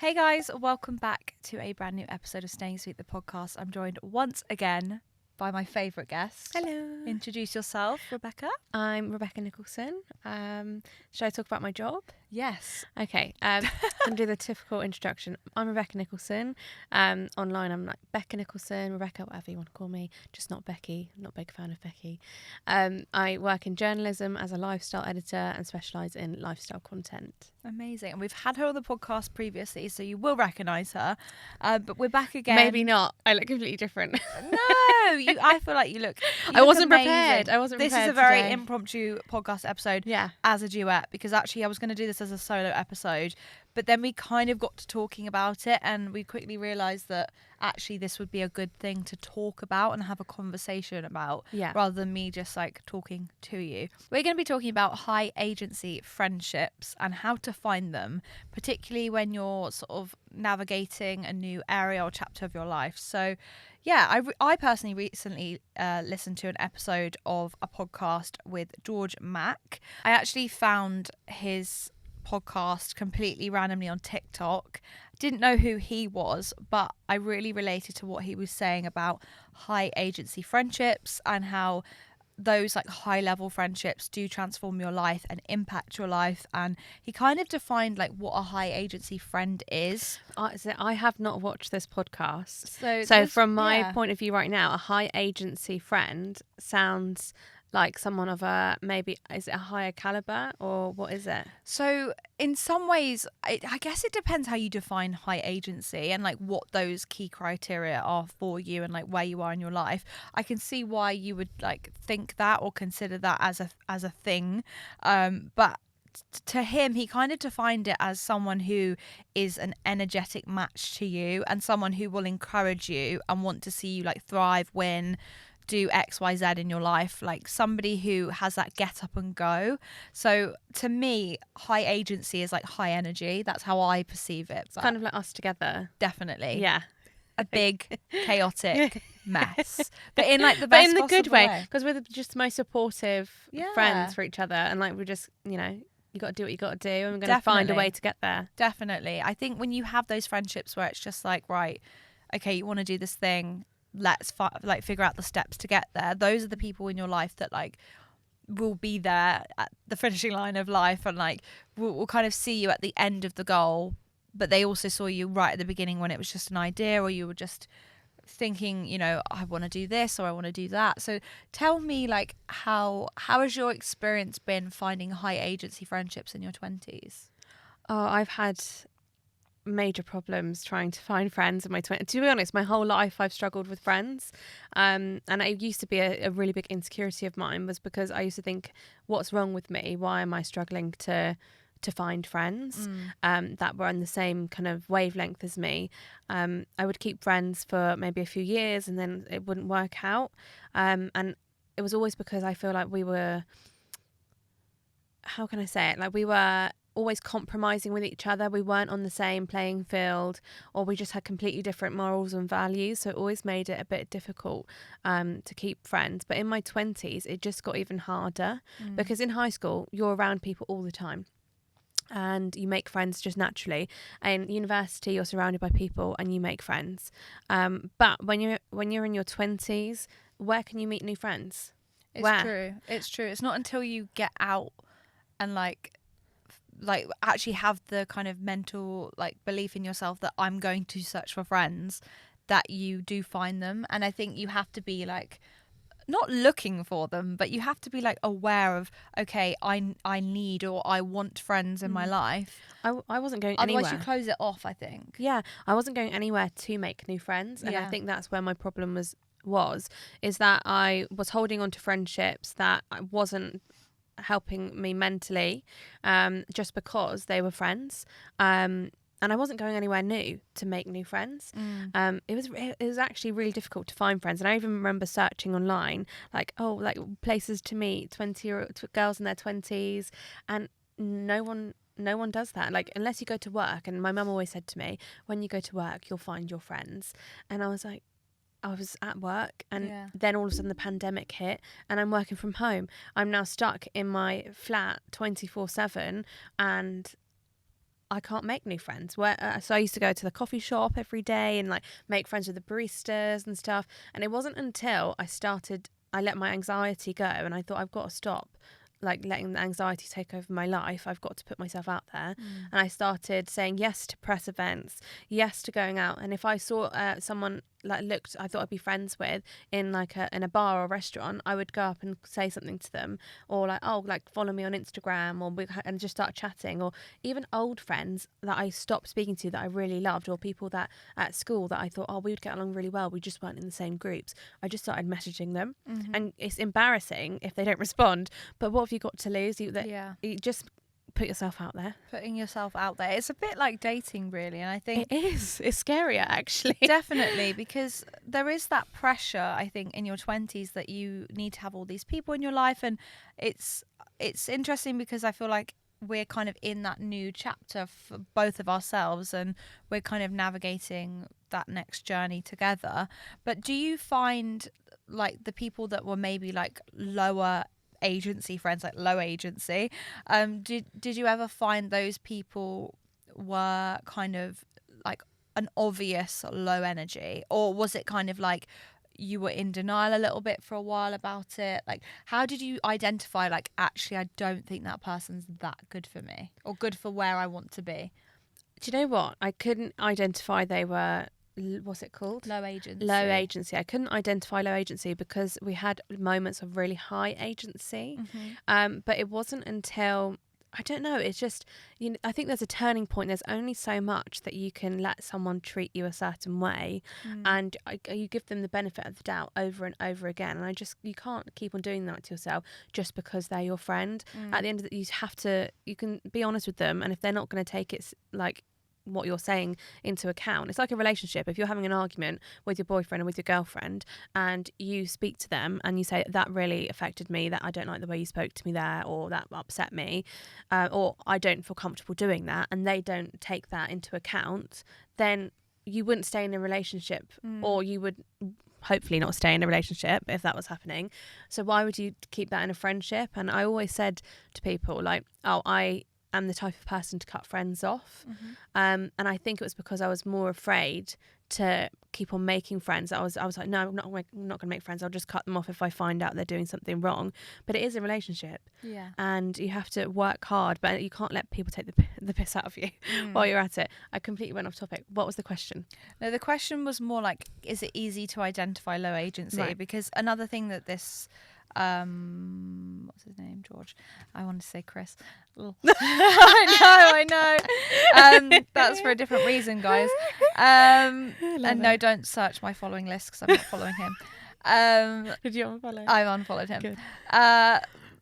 Hey guys, welcome back to a brand new episode of Staying Sweet, the podcast. I'm joined once again by my favourite guest. Hello. Introduce yourself, Rebecca. I'm Rebecca Nicholson. Should I talk about my job? Yes. Okay. I'm going to do the typical introduction. I'm Rebecca Nicholson. Online, I'm like Becca Nicholson, Rebecca, whatever you want to call me. Just not Becky. I'm not a big fan of Becky. I work in journalism as a lifestyle editor and specialise in lifestyle content. Amazing. And we've had her on the podcast previously, so you will recognise her. But we're back again. Maybe not. I look completely different. No, I feel like you look I wasn't amazing. prepared. This is a very impromptu podcast episode as a duet, because actually I was going to do this as a solo episode, but then we kind of got to talking about it and we quickly realised that actually this would be a good thing to talk about and have a conversation about, rather than me just like talking to you. We're going to be talking about high agency friendships and how to find them, particularly when you're sort of navigating a new area or chapter of your life. So yeah, I personally recently listened to an episode of a podcast with George Mack. I actually found his podcast completely randomly on TikTok. Didn't know who he was, but I really related to what he was saying about high agency friendships and how those like high level friendships do transform your life and impact your life. And he kind of defined like what a high agency friend is. I have not watched this podcast. So from my point of view right now, a high agency friend sounds like someone of a, maybe, is it a higher caliber or what is it? So in some ways, I guess it depends how you define high agency and like what those key criteria are for you and like where you are in your life. I can see why you would like think that or consider that as a thing. But to him, he kind of defined it as someone who is an energetic match to you and someone who will encourage you and want to see you like thrive, win, do X, Y, Z in your life, like somebody who has that get up and go. So to me, high agency is like high energy. That's how I perceive it. It's kind of like us together. Definitely. Yeah. A big chaotic mess, but in like the best, but in the good way, because we're just the most supportive friends for each other, and like we're just, you know, you got to do what you got to do, and we're going to find a way to get there. Definitely. I think when you have those friendships where it's just like, right, okay, you want to do this thing, let's figure out the steps to get there. Those are the people in your life that like will be there at the finishing line of life and like will kind of see you at the end of the goal, but they also saw you right at the beginning when it was just an idea or you were just thinking, you know, I want to do this or I want to do that. So tell me, like, how has your experience been finding high agency friendships in your 20s? Oh, I've had major problems trying to find friends in my 20s. To be honest, my whole life I've struggled with friends, and it used to be a really big insecurity of mine, was because I used to think, what's wrong with me? Why am I struggling to find friends that were on the same kind of wavelength as me? I would keep friends for maybe a few years and then it wouldn't work out, and it was always because I feel like we were, how can I say it, like we were always compromising with each other. We weren't on the same playing field, or we just had completely different morals and values, so it always made it a bit difficult to keep friends. But in my 20s it just got even harder, because in high school you're around people all the time and you make friends just naturally. In university you're surrounded by people and you make friends, but when you're in your 20s, where can you meet new friends? It's true. It's not until you get out and like actually have the kind of mental like belief in yourself that I'm going to search for friends that you do find them. And I think you have to be like not looking for them, but you have to be like aware of, okay, I need or I want friends in my life. I wasn't going otherwise anywhere. You close it off, I think. Yeah, I wasn't going anywhere to make new friends, and I think that's where my problem was is that I was holding on to friendships that I wasn't helping me mentally, just because they were friends, and I wasn't going anywhere new to make new friends. It was actually really difficult to find friends, and I even remember searching online like places to meet girls in their 20s, and no one does that, like, unless you go to work. And my mum always said to me, when you go to work you'll find your friends, and I was like, I was at work, and then all of a sudden the pandemic hit and I'm working from home. I'm now stuck in my flat 24/7, and I can't make new friends. So I used to go to the coffee shop every day and like make friends with the baristas and stuff. And it wasn't until I let my anxiety go, and I thought, I've got to stop like letting the anxiety take over my life. I've got to put myself out there. And I started saying yes to press events, yes to going out. And if I saw someone like I thought I'd be friends with in a bar or restaurant, I would go up and say something to them, or follow me on Instagram, and just start chatting. Or even old friends that I stopped speaking to that I really loved, or people that at school that I thought, we would get along really well, we just weren't in the same groups. I just started messaging them. And it's embarrassing if they don't respond, but what have you got to lose? You just put yourself out there. Putting yourself out there. It's a bit like dating, really. And I think it is. It's scarier, actually. Definitely, because there is that pressure, I think, in your 20s that you need to have all these people in your life. And it's interesting because I feel like we're kind of in that new chapter for both of ourselves, and we're kind of navigating that next journey together. But do you find like the people that were maybe like lower agency friends, like low agency, did you ever find those people were kind of like an obvious low energy, or was it kind of like you were in denial a little bit for a while about it? Like, how did you identify like, actually I don't think that person's that good for me or good for where I want to be? Do you know what, I couldn't identify they were, what's it called? Low agency. Low agency. I couldn't identify low agency because we had moments of really high agency. But it wasn't until, I don't know, it's just, I think there's a turning point. There's only so much that you can let someone treat you a certain way, and you give them the benefit of the doubt over and over again. And you can't keep on doing that to yourself just because they're your friend. At the end of it, you can be honest with them, and if they're not going to take it like what you're saying into account, it's like a relationship. If you're having an argument with your boyfriend or with your girlfriend and you speak to them and you say, that really affected me, that I don't like the way you spoke to me there, or that upset me, or I don't feel comfortable doing that, and they don't take that into account, then you wouldn't stay in a relationship, or you would hopefully not stay in a relationship if that was happening. So why would you keep that in a friendship? And I always said to people like, I am the type of person to cut friends off. And I think it was because I was more afraid to keep on making friends. I was like, no, I'm not going to make friends. I'll just cut them off if I find out they're doing something wrong. But it is a relationship. Yeah. And you have to work hard, but you can't let people take the piss out of you while you're at it. I completely went off topic. What was the question? No, the question was more like, is it easy to identify low agency? Right. Because another thing that this what's his name, George, I wanted to say Chris. I know that's for a different reason, guys. And no, don't search my following list because I'm not following him. Did you unfollow? I've unfollowed him. Good.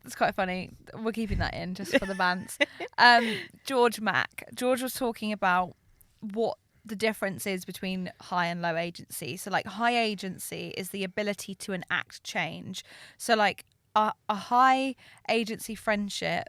It's quite funny. We're keeping that in just for the bands. George was talking about what the difference is between high and low agency. So like high agency is the ability to enact change. So like a high agency friendship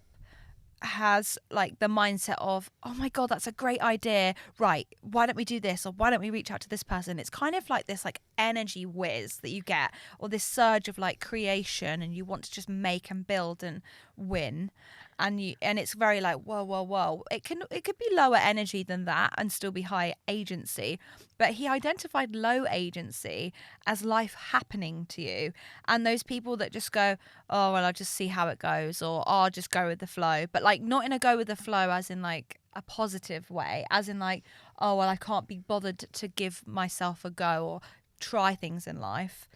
has like the mindset of, oh my God, that's a great idea. Right. Why don't we do this? Or why don't we reach out to this person? It's kind of like this like energy whiz that you get, or this surge of like creation, and you want to just make and build and win. And it's very like, whoa. It could be lower energy than that and still be high agency. But he identified low agency as life happening to you. And those people that just go, oh, well, I'll just see how it goes, or I'll just go with the flow. But like not in a go with the flow as in like a positive way, as in like, oh, well, I can't be bothered to give myself a go or try things in life.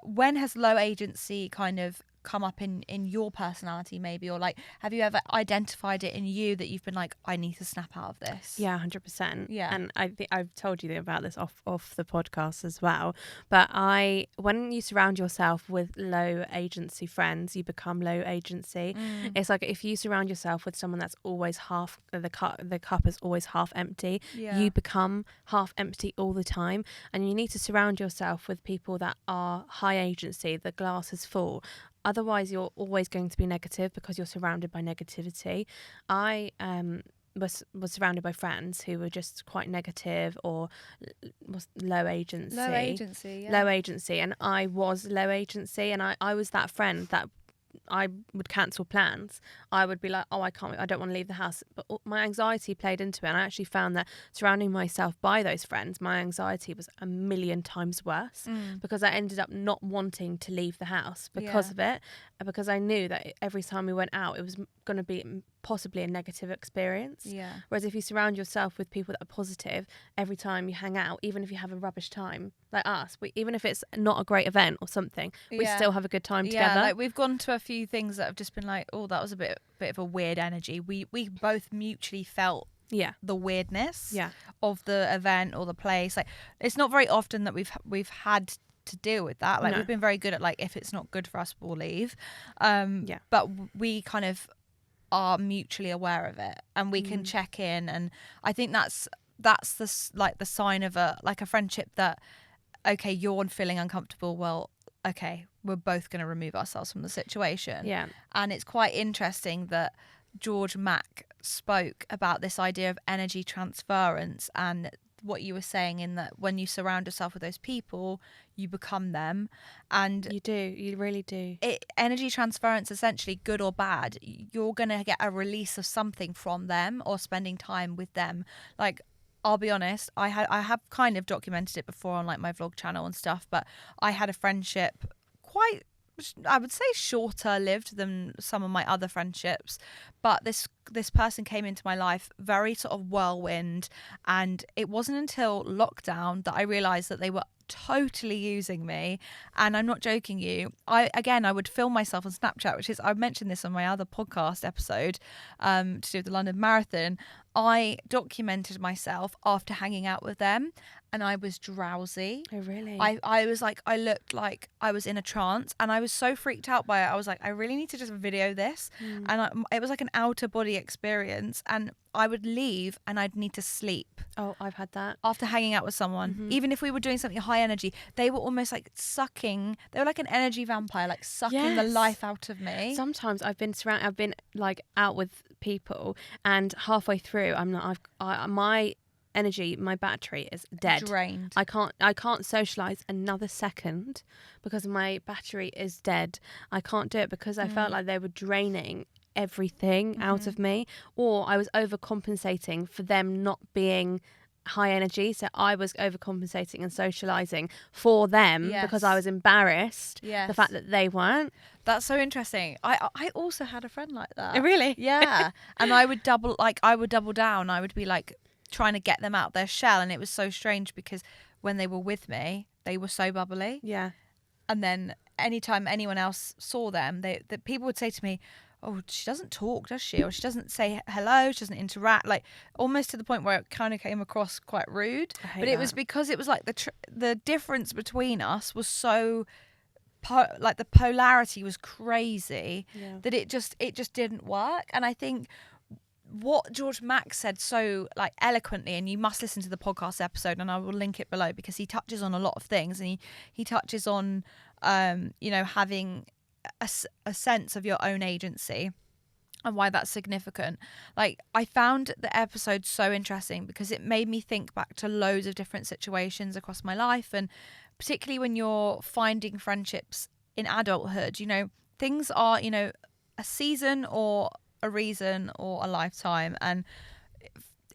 When has low agency kind of come up in your personality maybe, or like have you ever identified it in you that you've been like, I need to snap out of this? Yeah, 100%. Yeah. And I think I've told you about this off the podcast as well, but when you surround yourself with low agency friends, you become low agency. It's like if you surround yourself with someone that's always half the cup is always half empty, you become half empty all the time. And you need to surround yourself with people that are high agency, the glass is full. Otherwise, you're always going to be negative because you're surrounded by negativity. I was surrounded by friends who were just quite negative or was low agency. Low agency, yeah. Low agency, and I was low agency, and I was that friend that I would cancel plans, I would be like, oh, I don't want to leave the house. But my anxiety played into it. And I actually found that surrounding myself by those friends, my anxiety was a million times worse because I ended up not wanting to leave the house because of it. Because I knew that every time we went out, it was going to be possibly a negative experience. Yeah. Whereas if you surround yourself with people that are positive, every time you hang out, even if you have a rubbish time, like us, even if it's not a great event or something, we still have a good time together. Like we've gone to a few things that have just been like, oh, that was a bit of a weird energy. We both mutually felt the weirdness of the event or the place. Like, it's not very often that we've had to deal with that. Like, we've been very good at, like, if it's not good for us, we'll leave. But we kind of are mutually aware of it, and we can check in. And I think that's the sign of a friendship that, okay, you're feeling uncomfortable. Well, okay, we're both going to remove ourselves from the situation. Yeah. And it's quite interesting that George Mack spoke about this idea of energy transference, and what you were saying in that when you surround yourself with those people, you become them. And you really do. Energy transference, essentially, good or bad, you're going to get a release of something from them or spending time with them. Like, I'll be honest, I have kind of documented it before on, like, my vlog channel and stuff, but I had a friendship quite, I would say, shorter lived than some of my other friendships, but this person came into my life very sort of whirlwind, and it wasn't until lockdown that I realized that they were totally using me. And I'm not joking you, I would film myself on Snapchat, which is, I mentioned this on my other podcast episode to do with the London Marathon. I documented myself after hanging out with them, and I was drowsy. Oh, really? I was like, I looked like I was in a trance, and I was so freaked out by it. I was like, I really need to just video this. And it was like an outer body experience, and I would leave and I'd need to sleep. Oh, I've had that. After hanging out with someone. Even if we were doing something high energy, they were almost like sucking, they were like an energy vampire, like sucking the life out of me. Sometimes I've been like out with people, and halfway through my energy, my battery is dead. Drained. I can't socialize another second because my battery is dead. I can't do it because I felt like they were draining everything out of me, or I was overcompensating for them not being high energy, so I was overcompensating and socializing for them because I was embarrassed the fact that they weren't. That's so interesting. I also had a friend like that. Oh, really? Yeah. And I would double down. I would be like trying to get them out their shell, and it was so strange because when they were with me, they were so bubbly. Yeah. And then anytime anyone else saw them, the people would say to me, oh, she doesn't talk, does she? Or she doesn't say hello, she doesn't interact, like almost to the point where it kind of came across quite rude. But it was because it was like the difference between us was so like the polarity was crazy that it just didn't work. And I think what George Mack said so like eloquently, and you must listen to the podcast episode, and I will link it below, because he touches on a lot of things, and he touches on having a sense of your own agency and why that's significant. Like, I found the episode so interesting because it made me think back to loads of different situations across my life, and particularly when you're finding friendships in adulthood, things are, a season or a reason or a lifetime, and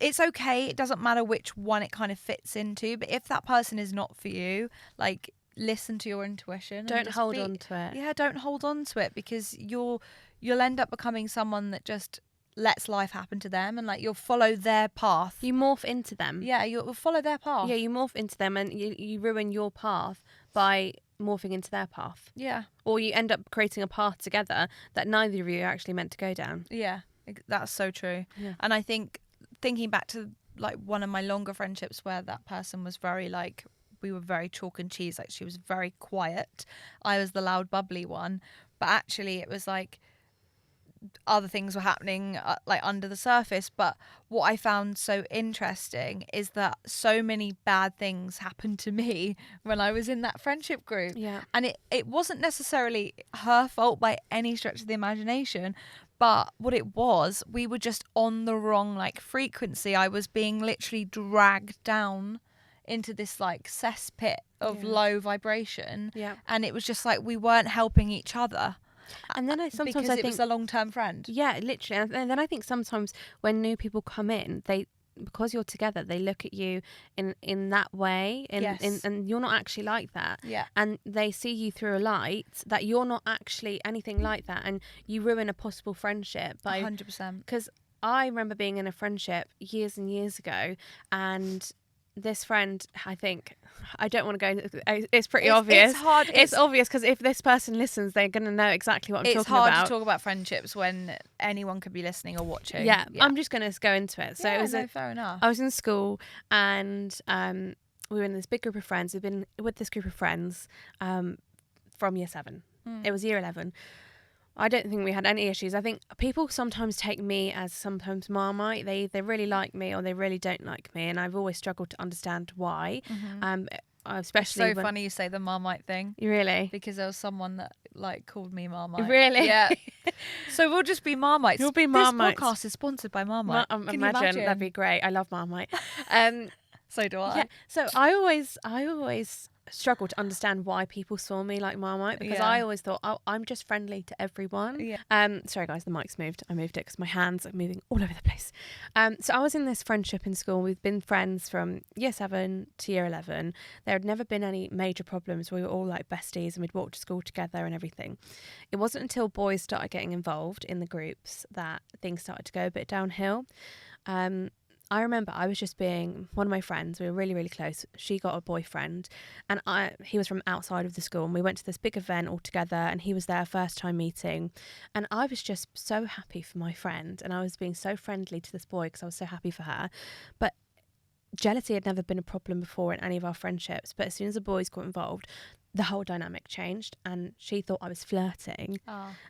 it's okay. It doesn't matter which one it kind of fits into, but if that person is not for you, like, listen to your intuition. Don't hold on to it. Yeah, don't hold on to it, because you'll end up becoming someone that just lets life happen to them, and like you'll follow their path. You morph into them. Yeah, you'll follow their path. Yeah, you morph into them, and you ruin your path by morphing into their path. Yeah. Or you end up creating a path together that neither of you are actually meant to go down. Yeah, that's so true. Yeah. And I think, thinking back to like one of my longer friendships where that person was very like, we were very chalk and cheese, like she was very quiet, I was the loud bubbly one, but actually it was like other things were happening like under the surface. But what I found so interesting is that so many bad things happened to me when I was in that friendship group. Yeah. And it wasn't necessarily her fault by any stretch of the imagination, but what it was, we were just on the wrong like frequency. I was being literally dragged down into this like cesspit of low vibration, and it was just like we weren't helping each other. And then because I it think was a long-term friend. Yeah, literally. And then I think sometimes when new people come in, because you're together, they look at you in that way, and you're not actually like that. Yeah. And they see you through a light that you're not actually anything like that, and you ruin a possible friendship by 100%. Because I remember being in a friendship years and years ago, and this friend, I don't want to go. It's pretty obvious. It's hard. It's obvious because if this person listens, they're going to know exactly what I'm talking about. It's hard to talk about friendships when anyone could be listening or watching. Yeah. I'm just going to go into it. So fair enough. I was in school, and we were in this big group of friends. We've been with this group of friends from year 7. It was year 11. I don't think we had any issues. I think people sometimes take me as sometimes Marmite. They either really like me or they really don't like me, and I've always struggled to understand why. Especially it's so funny you say the Marmite thing. Really? Because there was someone that called me Marmite. Really? Yeah. So we'll just be Marmites. You'll be Marmites. This podcast is sponsored by Marmite. Can you imagine? That'd be great. I love Marmite. So do I. Yeah. So I always struggled to understand why people saw me like Marmite, because I always thought, I'm just friendly to everyone. Yeah. Sorry guys, the mic's moved. I moved it because my hands are moving all over the place. So I was in this friendship in school. We've been friends from year 7 to year 11. There had never been any major problems. We were all like besties, and we'd walk to school together and everything. It wasn't until boys started getting involved in the groups that things started to go a bit downhill. I remember I was just being one of my friends. We were really, really close. She got a boyfriend, and he was from outside of the school, and we went to this big event all together, and he was there first time meeting, and I was just so happy for my friend, and I was being so friendly to this boy because I was so happy for her. But jealousy had never been a problem before in any of our friendships, but as soon as the boys got involved, the whole dynamic changed, and she thought I was flirting.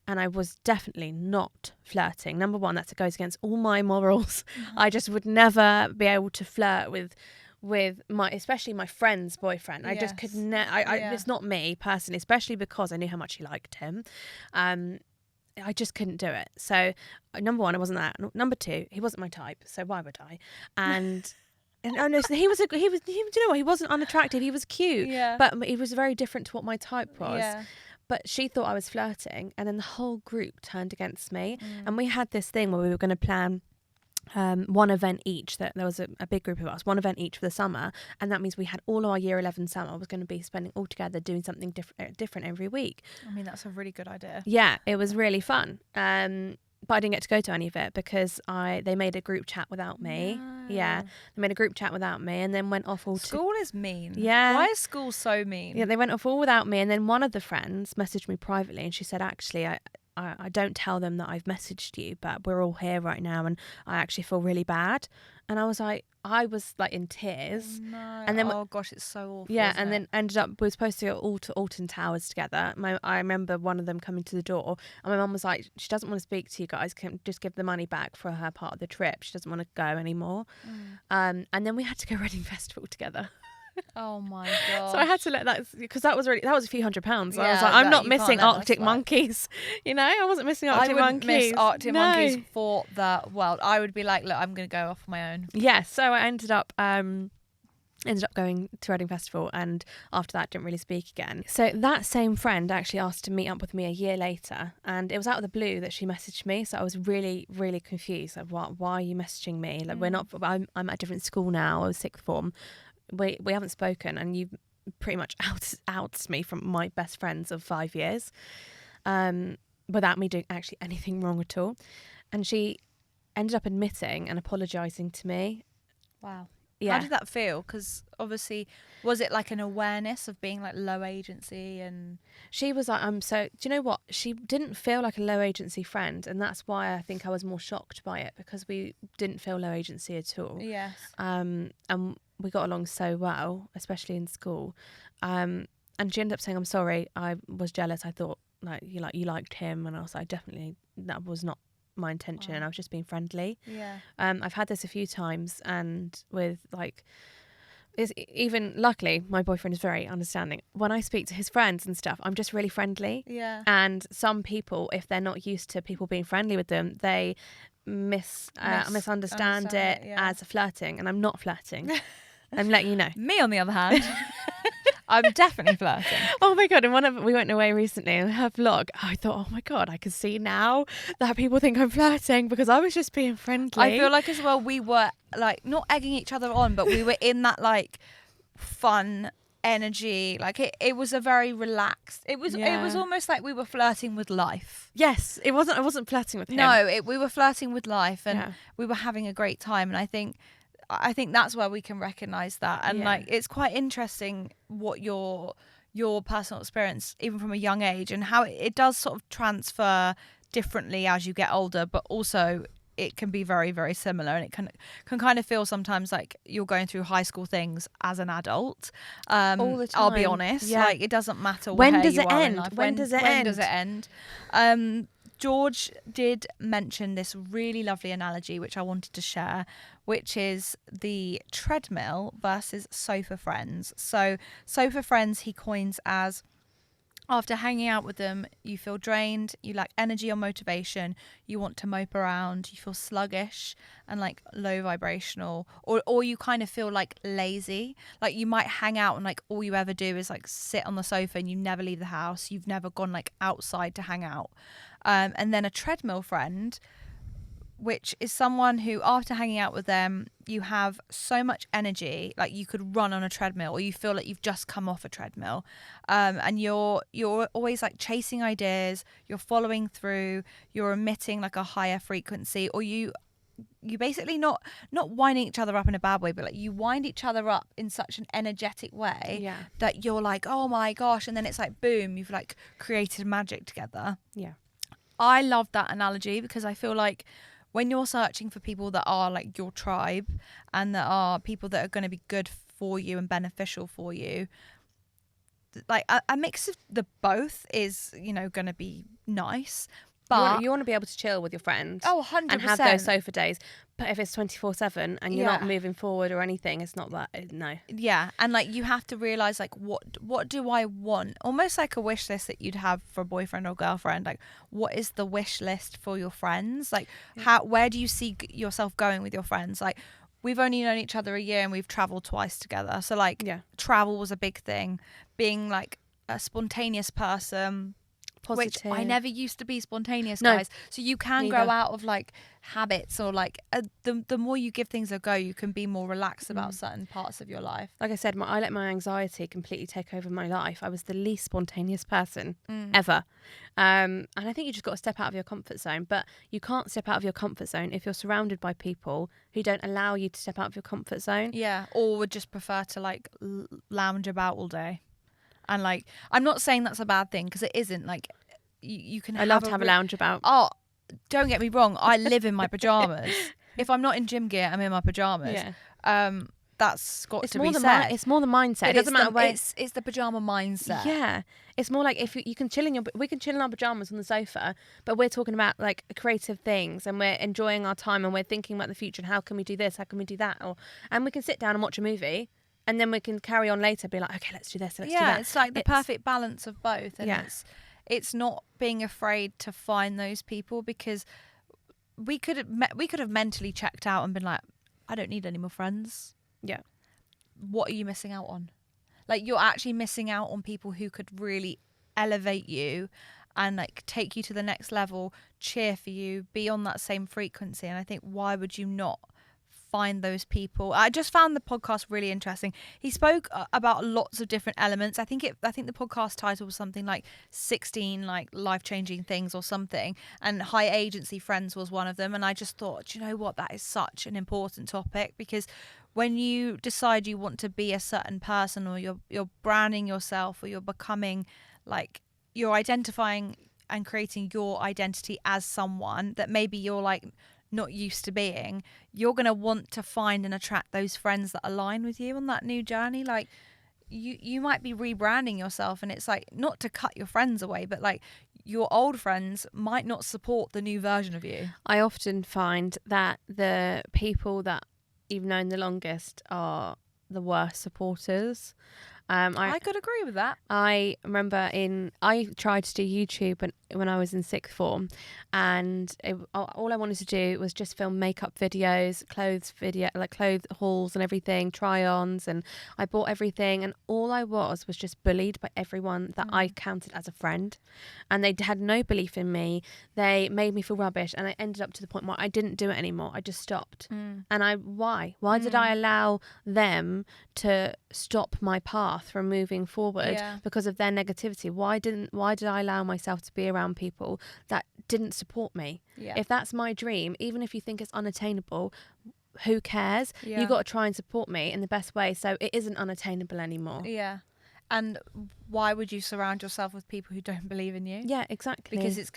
And I was definitely not flirting. Number one, that goes against all my morals. I just would never be able to flirt with especially my friend's boyfriend. I just could it's not me personally, especially because I knew how much he liked him. I just couldn't do it. So number one, I wasn't that. Number two, he wasn't my type, so why would I? And no, so he was. Do you know what? He wasn't unattractive. He was cute, but he was very different to what my type was. Yeah. But she thought I was flirting, and then the whole group turned against me. And we had this thing where we were going to plan one event each. That there was a big group of us, one event each for the summer, and that means we had all our year 11 summer was going to be spending all together doing something different every week. I mean, that's a really good idea. Yeah, it was really fun. But I didn't get to go to any of it because they made a group chat without me. No. Yeah, they made a group chat without me, and then went off all. School is mean. Yeah. Why is school so mean? Yeah, they went off all without me, and then one of the friends messaged me privately, and she said, "Actually, I don't tell them that I've messaged you, but we're all here right now, and I actually feel really bad." And I was like in tears. No. And then, oh gosh, it's so awful. Yeah, and then ended up, we were supposed to go all to Alton Towers together. I remember one of them coming to the door, and my mum was like, she doesn't want to speak to you guys, can just give the money back for her part of the trip. She doesn't want to go anymore. And then we had to go Reading Festival together. Oh my god! So I had to let that, because that was a few £100. I was like, I'm not missing Arctic Monkeys. You know, I wasn't missing Arctic Monkeys. I wouldn't miss Arctic Monkeys for the world. I would be like, look, I'm going to go off on my own. Yeah. So I ended up going to Reading Festival, and after that didn't really speak again. So that same friend actually asked to meet up with me a year later, and it was out of the blue that she messaged me. So I was really, really confused. Like, why are you messaging me? Like, I'm at a different school now. I was sixth form. We haven't spoken, and you've pretty much outs me from my best friends of 5 years, without me doing actually anything wrong at all. And she ended up admitting and apologising to me. Wow. Yeah. How did that feel? Because obviously, was it like an awareness of being like low agency? And she was like, do you know what? She didn't feel like a low agency friend, and that's why I think I was more shocked by it, because we didn't feel low agency at all. Yes. And we got along so well, especially in school. And she ended up saying, "I'm sorry, I was jealous. I thought you liked him," and I was like, "Definitely, that was not my intention. Wow. I was just being friendly." Yeah. I've had this a few times, and with even luckily my boyfriend is very understanding. When I speak to his friends and stuff, I'm just really friendly. Yeah. And some people, if they're not used to people being friendly with them, they misunderstand it as flirting, and I'm not flirting. I'm letting you know. Me, on the other hand, I'm definitely flirting. Oh my God. And we went away recently and her vlog, I thought, oh my God, I can see now that people think I'm flirting because I was just being friendly. I feel like as well we were like not egging each other on, but we were in that like fun energy. Like it was a very relaxed. It was almost like we were flirting with life. Yes, I wasn't flirting with him. No, we were flirting with life, and we were having a great time. And I think that's where we can recognize that. And like it's quite interesting what your personal experience, even from a young age, and how it does sort of transfer differently as you get older, but also it can be very, very similar, and it can kind of feel sometimes like you're going through high school things as an adult. All the time. I'll be honest. Like it doesn't matter when does it end. When does it end? George did mention this really lovely analogy which I wanted to share, which is the treadmill versus sofa friends. So sofa friends he coins as, after hanging out with them, you feel drained, you lack energy or motivation, you want to mope around, you feel sluggish and like low vibrational, or you kind of feel like lazy. Like you might hang out and like all you ever do is like sit on the sofa and you never leave the house. You've never gone like outside to hang out. And then a treadmill friend, which is someone who, after hanging out with them, you have so much energy, like you could run on a treadmill, or you feel like you've just come off a treadmill, and you're always like chasing ideas, you're following through, you're emitting like a higher frequency, or you basically not winding each other up in a bad way, but like you wind each other up in such an energetic way that you're like, oh my gosh, and then it's like boom, you've like created magic together. I love that analogy because I feel like when you're searching for people that are like your tribe and that are people that are going to be good for you and beneficial for you, like a mix of the both is, going to be nice. But you want to be able to chill with your friend. Oh, 100%. And have those sofa days. But if it's 24/7 and you're not moving forward or anything, it's not that, no. Yeah, and like you have to realise like what do I want? Almost like a wish list that you'd have for a boyfriend or girlfriend. Like what is the wish list for your friends? Like where do you see yourself going with your friends? Like we've only known each other a year and we've travelled twice together. So like travel was a big thing. Being like a spontaneous person. Positive. Which I never used to be spontaneous, guys. So you can grow out of like habits, or like the more you give things a go, you can be more relaxed about certain parts of your life. Like I said, I let my anxiety completely take over my life. I was the least spontaneous person ever. And I think you just got to step out of your comfort zone. But you can't step out of your comfort zone if you're surrounded by people who don't allow you to step out of your comfort zone. Yeah, or would just prefer to like lounge about all day. And like, I'm not saying that's a bad thing because it isn't. Like, you can. I love to have a lounge about. Oh, don't get me wrong. I live in my pajamas. If I'm not in gym gear, I'm in my pajamas. Yeah. That's got to be said. It's more the mindset. It doesn't matter where. It's the pajama mindset. Yeah. It's more like if you can chill we can chill in our pajamas on the sofa, but we're talking about like creative things and we're enjoying our time and we're thinking about the future and how can we do this, how can we do that, and we can sit down and watch a movie. And then we can carry on later, be like, okay, let's do this, let's do that. Yeah, it's like the perfect balance of both. And it's not being afraid to find those people, because we could have mentally checked out and been like, I don't need any more friends. Yeah. What are you missing out on? Like, you're actually missing out on people who could really elevate you and like take you to the next level, cheer for you, be on that same frequency. And I think, why would you not find those people? I just found the podcast really interesting. He spoke about lots of different elements. I think the podcast title was something like 16 like life-changing things or something, and high agency friends was one of them. And I just thought, do you know what, that is such an important topic, because when you decide you want to be a certain person, or you're branding yourself, or you're becoming like, you're identifying and creating your identity as someone that maybe you're like not used to being, you're going to want to find and attract those friends that align with you on that new journey. Like you might be rebranding yourself, and it's like, not to cut your friends away, but like your old friends might not support the new version of you. I often find that the people that you've known the longest are the worst supporters. I could agree with that. I remember I tried to do YouTube when I was in sixth form, and all I wanted to do was just film makeup videos, clothes hauls and everything, try-ons, and I bought everything, and all I was just bullied by everyone that I counted as a friend, and they had no belief in me. They made me feel rubbish, and I ended up to the point where I didn't do it anymore. I just stopped. And why did I allow them to stop my path from moving forward because of their negativity? Why did I allow myself to be around people that didn't support me? If that's my dream, even if you think it's unattainable, who cares? You got to try and support me in the best way so it isn't unattainable anymore. And why would you surround yourself with people who don't believe in you? Yeah, exactly. Because it's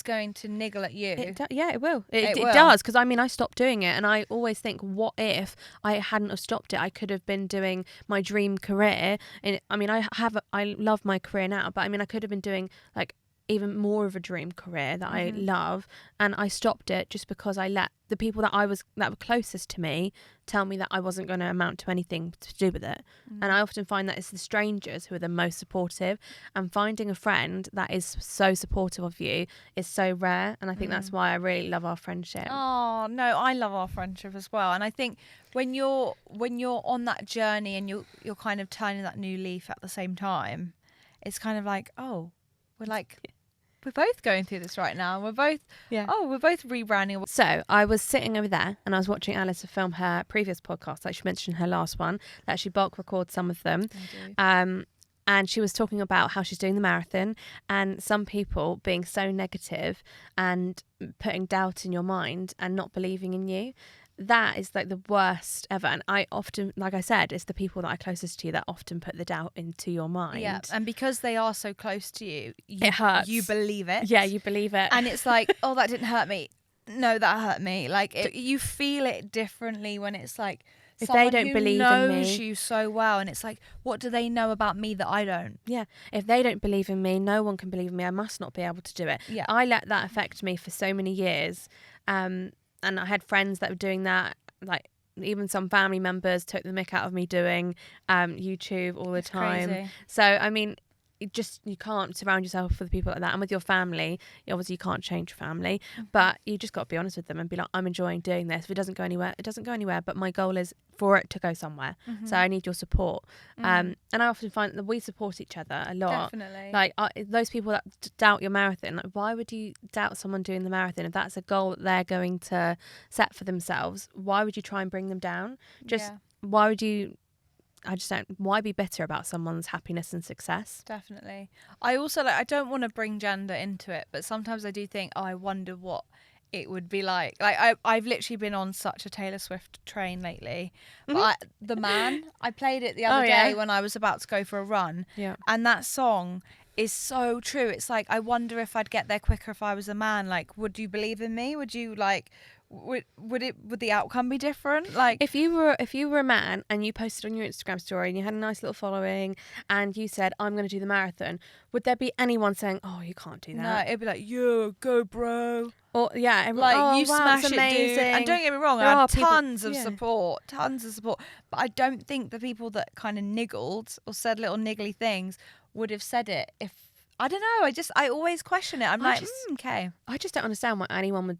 going to niggle at you. It will. It will. does. Because I stopped doing it, and I always think, what if I hadn't have stopped it? I could have been doing my dream career. And I love my career now, but I could have been doing like even more of a dream career that I love, and I stopped it just because I let the people that were closest to me tell me that I wasn't going to amount to anything to do with it. And I often find that it's the strangers who are the most supportive, and finding a friend that is so supportive of you is so rare, and I think that's why I really love our friendship. Oh no, I love our friendship as well. And I think when you're on that journey and you're kind of turning that new leaf at the same time, it's kind of like, oh, we're both going through this right now. We're both rebranding. So I was sitting over there and I was watching Alice film her previous podcast, like she mentioned her last one, that she bulk records some of them. And she was talking about how she's doing the marathon, and some people being so negative and putting doubt in your mind and not believing in you. That is like the worst ever. And I often, like I said, it's the people that are closest to you that often put the doubt into your mind. Yeah, and because they are so close to you, it hurts. You believe it. Yeah, you believe it. And it's like, oh, that didn't hurt me. No, that hurt me. Like, you feel it differently when it's like, if they don't believe in me, knows you so well, and it's like, what do they know about me that I don't? Yeah, if they don't believe in me, no one can believe in me. I must not be able to do it. Yeah, I let that affect me for so many years. And I had friends that were doing that, like even some family members took the mick out of me doing YouTube all the time. Crazy. So, you can't surround yourself with people like that. And with your family, obviously you can't change your family, but you just got to be honest with them and be like, I'm enjoying doing this. If it doesn't go anywhere, it doesn't go anywhere. But my goal is for it to go somewhere. So I need your support. And I often find that we support each other a lot. Definitely. Like those people that doubt your marathon, like why would you doubt someone doing the marathon? If that's a goal that they're going to set for themselves, why would you try and bring them down? Why would you... why be bitter about someone's happiness and success? Definitely. I also I don't want to bring gender into it, but sometimes I do think, I wonder what it would be like. Like I've literally been on such a Taylor Swift train lately. But The Man, I played it the other day when I was about to go for a run. Yeah. And that song is so true. It's like, I wonder if I'd get there quicker if I was a man. Like, would you believe in me? Would you would the outcome be different? Like, if you were a man and you posted on your Instagram story and you had a nice little following and you said, I'm going to do the marathon, would there be anyone saying, oh, you can't do that? No, it'd be like, yeah, go bro. Or you smash it, dude. And don't get me wrong, I had tons of support. But I don't think the people that kind of niggled or said little niggly things would have said it if, I don't know, I always question it. Okay. I just don't understand why anyone would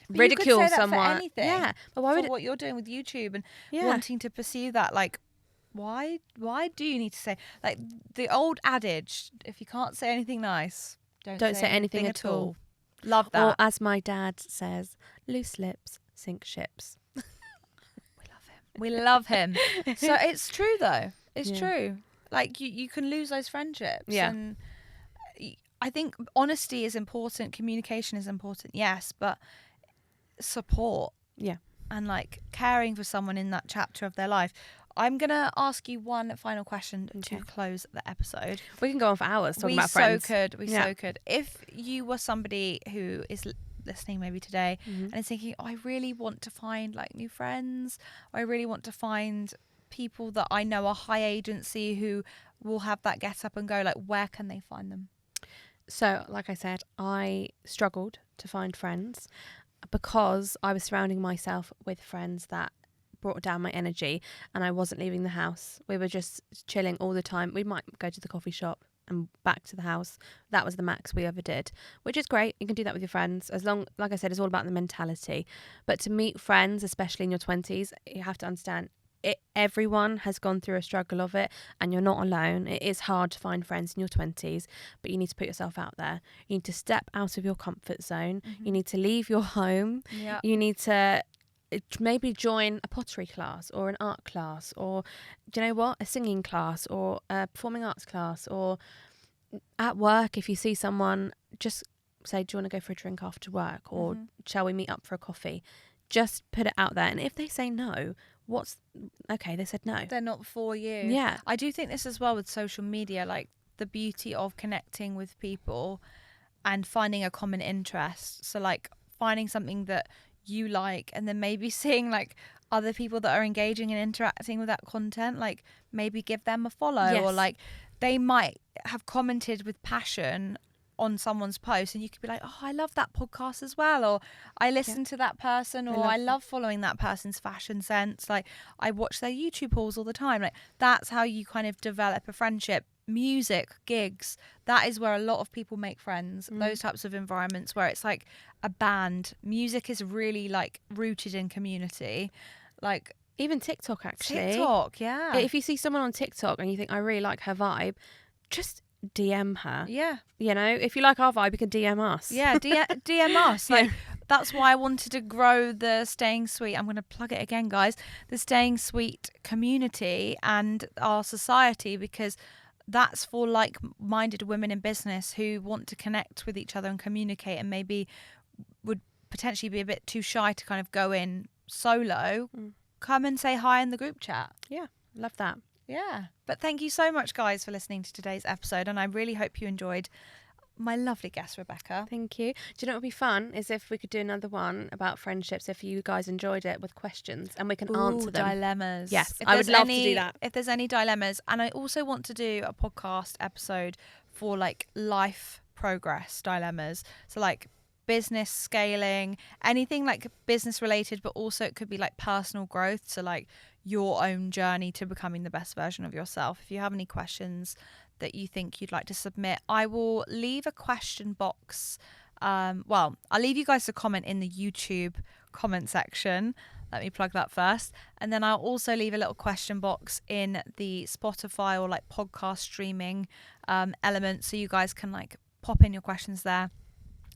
but ridicule you could say someone. That for anything. Yeah, but why would what you're doing with YouTube and wanting to pursue that? Like, why do you need to say, like, the old adage? If you can't say anything nice, don't say anything at all. Love that. Or as my dad says, loose lips sink ships. We love him. So it's true though. It's true. Like you can lose those friendships. Yeah. And I think honesty is important. Communication is important. Yes, but support, and like caring for someone in that chapter of their life. I'm gonna ask you one final question to close the episode. We can go on for hours talking about friends. We so could. If you were somebody who is listening maybe today and is thinking, I really want to find like new friends, or I really want to find people that I know are high agency who will have that get up and go, like, where can they find them? So, like I said, I struggled to find friends because I was surrounding myself with friends that brought down my energy, and I wasn't leaving the house. We were just chilling all the time. We might go to the coffee shop and back to the house. That was the max we ever did, which is great. You can do that with your friends, as long, like I said, it's all about the mentality. But to meet friends, especially in your 20s, you have to understand everyone has gone through a struggle of it, and you're not alone. It is hard to find friends in your 20s, but you need to put yourself out there. You need to step out of your comfort zone. You need to leave your home. You need to maybe join a pottery class or an art class, or do you know what, a singing class or a performing arts class, or at work if you see someone, just say, do you want to go for a drink after work, or shall we meet up for a coffee? Just put it out there, and if they say no, they said no, they're not for you. Yeah. I do think this as well with social media, like the beauty of connecting with people and finding a common interest. So like finding something that you like, and then maybe seeing like other people that are engaging and interacting with that content, like maybe give them a follow. Or like they might have commented with passion on someone's post, and you could be like, oh, I love that podcast as well, or I listen to that person, or I love following that person's fashion sense, like I watch their YouTube hauls all the time. Like that's how you kind of develop a friendship. Music, gigs, that is where a lot of people make friends. Those types of environments where it's like a band. Music is really like rooted in community. Like even TikTok, actually. If you see someone on TikTok and you think, I really like her vibe, just DM her. You know, if you like our vibe, you can DM us. DM us. Like that's why I wanted to grow the Staying Sweet. I'm going to plug it again, guys. The Staying Sweet community and our society, because that's for like-minded women in business who want to connect with each other and communicate, and maybe would potentially be a bit too shy to kind of go in solo. Come and say hi in the group chat. Love that. But thank you so much, guys, for listening to today's episode, and I really hope you enjoyed my lovely guest, Rebecca. Thank you. Do you know what would be fun is if we could do another one about friendships, if you guys enjoyed it, with questions, and we can answer them. Dilemmas. Yes, I would love to do that. If there's any dilemmas, and I also want to do a podcast episode for like life progress dilemmas. So like business scaling, anything like business related, but also it could be like personal growth. So like your own journey to becoming the best version of yourself. If you have any questions that you think you'd like to submit, I will leave a question box. I'll leave you guys to comment in the YouTube comment section. Let me plug that first. And then I'll also leave a little question box in the Spotify or like podcast streaming element, so you guys can like pop in your questions there,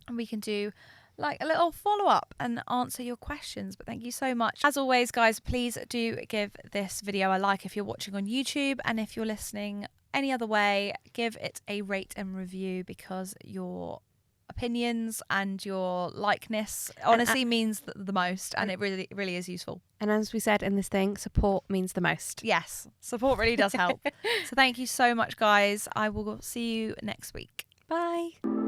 and we can do like a little follow-up and answer your questions. But thank you so much. As always, guys, please do give this video a like if you're watching on YouTube, and if you're listening any other way, give it a rate and review, because your opinions and your likeness honestly means the most, and it really, really is useful. And as we said in this thing, support means the most. Yes, support really does help. So thank you so much, guys. I will see you next week. Bye.